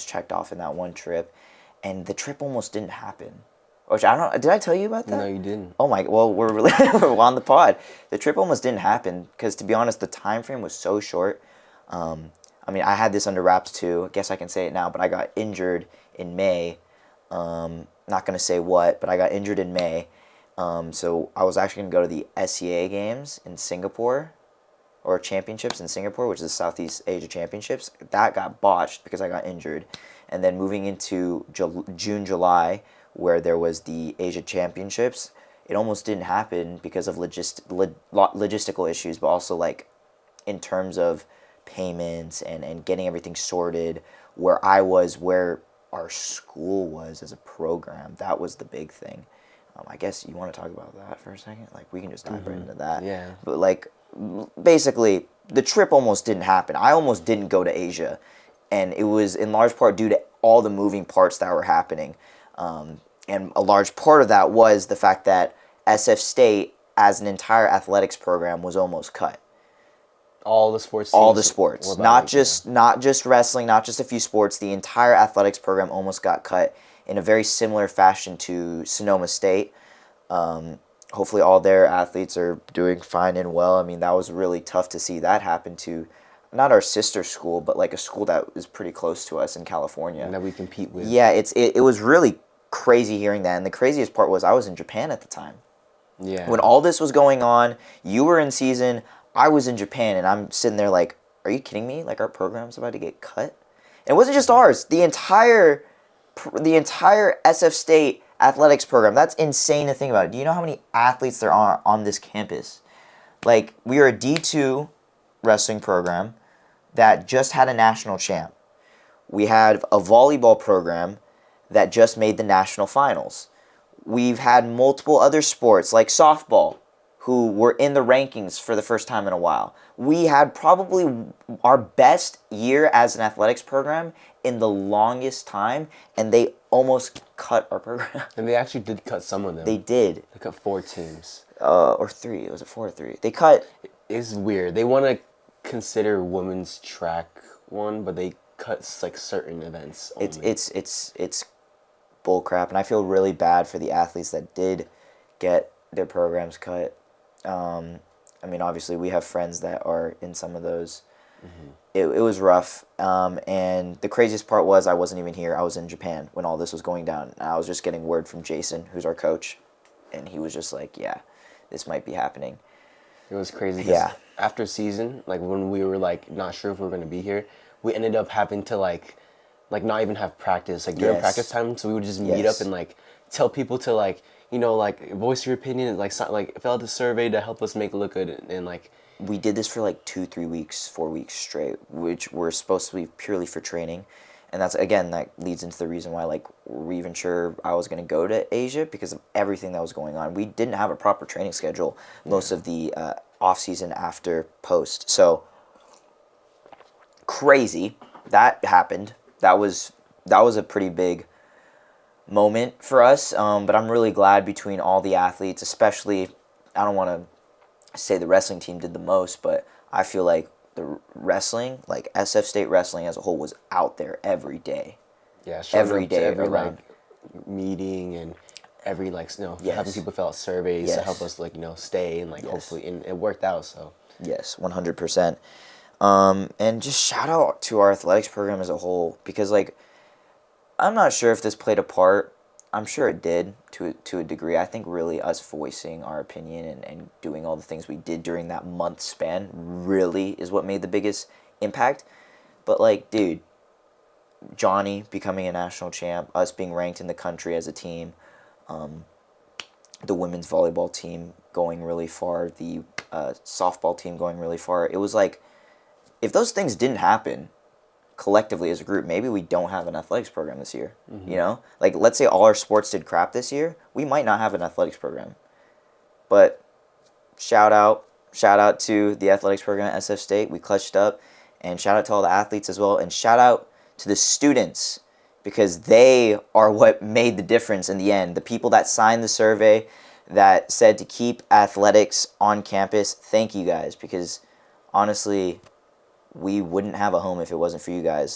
checked off in that one trip, and the trip almost didn't happen. Which I don't. Did I tell you about that? No, you didn't. Oh my. Well, we're really we're on the pod. The trip almost didn't happen because, to be honest, the time frame was so short. I mean, I had this under wraps too. I guess I can say it now, but I got injured in May. Not gonna say what, but I got injured in May. So I was actually gonna go to the SEA games in Singapore, or championships in Singapore, which is the Southeast Asia Championships. That got botched because I got injured, and then moving into June, July, where there was the Asia Championships, it almost didn't happen because of logistical issues, but also like in terms of payments and getting everything sorted. Where I was, where our school was as a program, that was the big thing. I guess you want to talk about that for a second? Like, we can just dive right into that. Yeah. But, like, basically, the trip almost didn't happen. I almost didn't go to Asia. And it was in large part due to all the moving parts that were happening. And a large part of that was the fact that SF State, as an entire athletics program, was almost cut. All the sports. All the sports, not just wrestling, not just a few sports. The entire athletics program almost got cut in a very similar fashion to Sonoma State. Hopefully, all their athletes are doing fine and well. I mean, that was really tough to see that happen to not our sister school, but like a school that is pretty close to us in California. And that we compete with. Yeah, it was really crazy hearing that. And the craziest part was I was in Japan at the time. Yeah. When all this was going on, you were in season, I was in Japan, and I'm sitting there like, are you kidding me? Like, our program's about to get cut? And it wasn't just ours. The entire SF State athletics program. That's insane to think about. Do you know how many athletes there are on this campus? Like, we are a D2 wrestling program that just had a national champ. We had a volleyball program that just made the national finals. We've had multiple other sports like softball who were in the rankings for the first time in a while. We had probably our best year as an athletics program in the longest time, and they almost cut our program. And they actually did cut some of them. They did. They cut 4 teams. Or 3. Was it 4 or 3? They cut... It's weird. They want to consider women's track one, but they cut like certain events only. It's bull crap, and I feel really bad for the athletes that did get their programs cut. I mean, obviously, we have friends that are in some of those. Mm-hmm. It was rough, and the craziest part was I wasn't even here. I was in Japan when all this was going down. And I was just getting word from Jason, who's our coach, and he was just like, yeah, this might be happening. It was crazy. Yeah. After season, like when we were like not sure if we were going to be here, we ended up having to like not even have practice like during practice time. So we would just meet up and like tell people to like, you know, like voice your opinion, like fill out the survey to help us make it look good, and like we did this for like 2, 3 weeks, 4 weeks straight, which were supposed to be purely for training. And that's, again, that leads into the reason why, like, we're even sure I was going to go to Asia because of everything that was going on. We didn't have a proper training schedule most of the off-season after post. So, crazy. That happened. That was a pretty big moment for us. But I'm really glad between all the athletes, especially, I don't want to say the wrestling team did the most, but I feel like the wrestling, like SF State wrestling as a whole, was out there every day. Yeah, every day, every like meeting and every like having people fill out surveys to help us like stay and like hopefully, and it worked out. So yes, 100%. And just shout out to our athletics program as a whole, because like I'm not sure if this played a part. I'm sure it did to a degree. I think really us voicing our opinion and doing all the things we did during that month span really is what made the biggest impact. But like, dude, Johnny becoming a national champ, us being ranked in the country as a team, the women's volleyball team going really far, the softball team going really far. It was like, if those things didn't happen collectively as a group, maybe we don't have an athletics program this year. Mm-hmm. You know, like let's say all our sports did crap this year, we might not have an athletics program. But shout out to the athletics program at SF State. We clutched up, and shout out to all the athletes as well, and shout out to the students, because they are what made the difference in the end. The people that signed the survey that said to keep athletics on campus, thank you guys, because honestly, we wouldn't have a home if it wasn't for you guys.